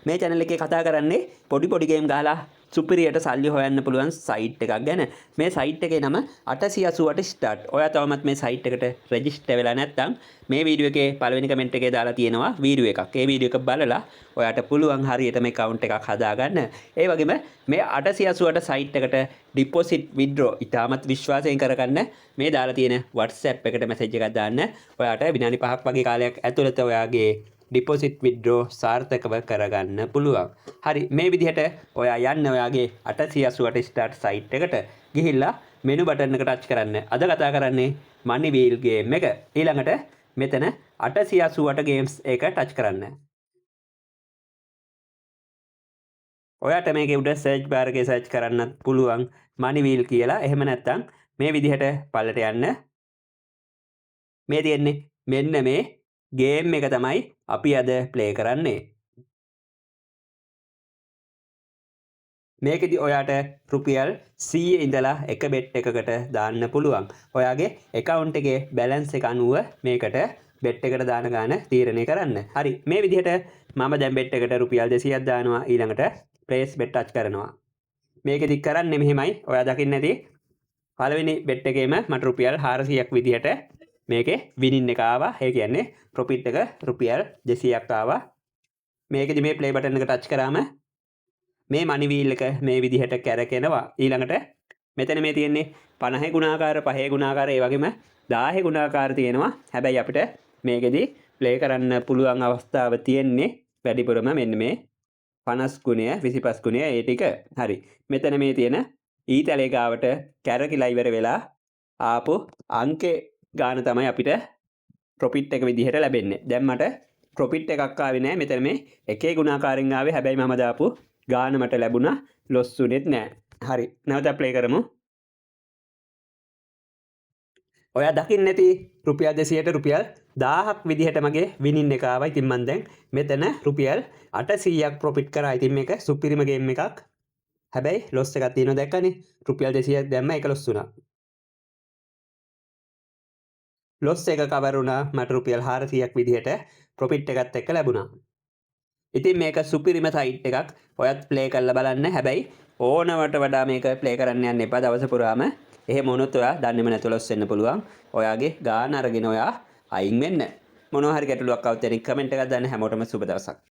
මේ channel එකේ කතා කරන්නේ පොඩි ගේම් ගහලා සුපිරියට සල්ලි හොයන්න පුළුවන් සයිට් එකක් ගැන. මේ සයිට් එකේ නම 888 start. ඔයා තවමත් මේ සයිට් එකට රෙජිස්ටර් වෙලා නැත්නම් මේ වීඩියෝ එකේ පළවෙනි කමෙන්ට් එකේ දාලා තියෙනවා වීඩියෝ එකක්. ඒ වීඩියෝ එක බලලා ඔයාට පුළුවන් හරියට මේ account එකක් හදාගන්න. ඒ වගේම මේ 888 සයිට් එකට deposit withdraw ඉතාමත් විශ්වාසයෙන් කරගන්න මේ දාලා තියෙන WhatsApp එකට message එකක් දාන්න. ඔයාට විනාඩි 5ක් වගේ කාලයක් ඇතුළත ඔයාගේ deposit withdraw සාර්ථකව කරගන්න පුළුවන්. හරි මේ විදිහට ඔයා යන්න ඔයාගේ 888 start site එකට ගිහිල්ලා menu button එක touch කරන්න. අද කතා කරන්නේ money wheel game එක. ඊළඟට මෙතන 888 games එක touch කරන්න. ඔයාට මේකේ උඩ search bar එකේ search කරන්නත් පුළුවන් money wheel කියලා. එහෙම නැත්නම් මේ විදිහට පල්ලට යන්න. මේ තියෙන්නේ මෙන්න මේ ගේම් එක තමයි අපි අද ප්ලේ කරන්නේ. මේකෙදි ඔයාට රුපියල් 100 ඉඳලා එක බෙට් එකකට දාන්න පුළුවන්. ඔයාගේ account එකේ balance එක අනුව මේකට බෙට් එකට දාන ගාන තීරණය කරන්න. හරි මේ විදිහට මම දැන් බෙට් එකට රුපියල් 200ක් දානවා. ඊළඟට place bet touch කරනවා. මේකෙදි කරන්නේ මෙහෙමයි. ඔයා දකින්න ඇති පළවෙනි බෙට් එකේම මට රුපියල් 400ක් විදිහට මේකේ විනින් එක ආවා. ඒ කියන්නේ ප්‍රොෆිට් එක රුපියල් 200ක් ආවා. මේකෙදි මේ ප්ලේ බටන් එක ටච් කරාම මේ මනි වීල් එක මේ විදිහට කැරකෙනවා. ඊළඟට මෙතන මේ තියෙන්නේ 50 ගුණාකාර 5 ගුණාකාර ඒ වගේම 10 ගුණාකාර තියෙනවා. හැබැයි අපිට මේකෙදි ප්ලේ කරන්න පුළුවන් අවස්ථාව තියෙන්නේ වැඩිපුරම මෙන්න මේ 50 ගුණය 25 ගුණය ඒ ටික. හරි. මෙතන මේ තියෙන ඊතලේ ගාවට කැරකිලා ඉවර වෙලා ආපු අංකේ ගාන තමයි අපිට ප්‍රොෆිට් එක විදිහට ලැබෙන්නේ. දැන් මට ප්‍රොෆිට් එකක් ආවේ නැහැ. මෙතන මේ එකේ ගුණාකාරයෙන් ආවේ. හැබැයි මම දාපු ගාන මට ලැබුණා. ලොස් උනේත් නැහැ. හරි. නැවත ප්ලේ කරමු. ඔයා දකින්න ඇති රුපියල් 200ට රුපියල් 1000ක් විදිහට මගේ විනින් එක ආවා. ඉතින් මම දැන් මෙතන රුපියල් 800ක් ප්‍රොෆිට් කරා. ඉතින් මේක සුපිරිම ගේම් එකක්. හැබැයි ලොස් එකක් තියෙනවා දැක්කනේ. රුපියල් 200ක් දැම්ම ඒක ලොස් වුණා. ලොස් එක කවර් වුණා. මට රුපියල් 400ක් විදිහට ප්‍රොෆිට් එකත් එක්ක ලැබුණා. ඉතින් මේක සුපිරිම සයිට් එකක්. ඔයත් ප්ලේ කරලා බලන්න. හැබැයි ඕනවට වඩා මේක ප්ලේ කරන්න යන්න එපා දවස පුරාම. එහෙම වුණොත් ඔයා දන්නේම නැතුව ලොස් වෙන්න පුළුවන්. ඔයාගේ ගාන අරගෙන ඔයා අයින් වෙන්න. මොනවා හරි ගැටලුවක් આવත් එනි කමෙන්ට් එකක් දාන්න. හැමෝටම සුබ දවසක්.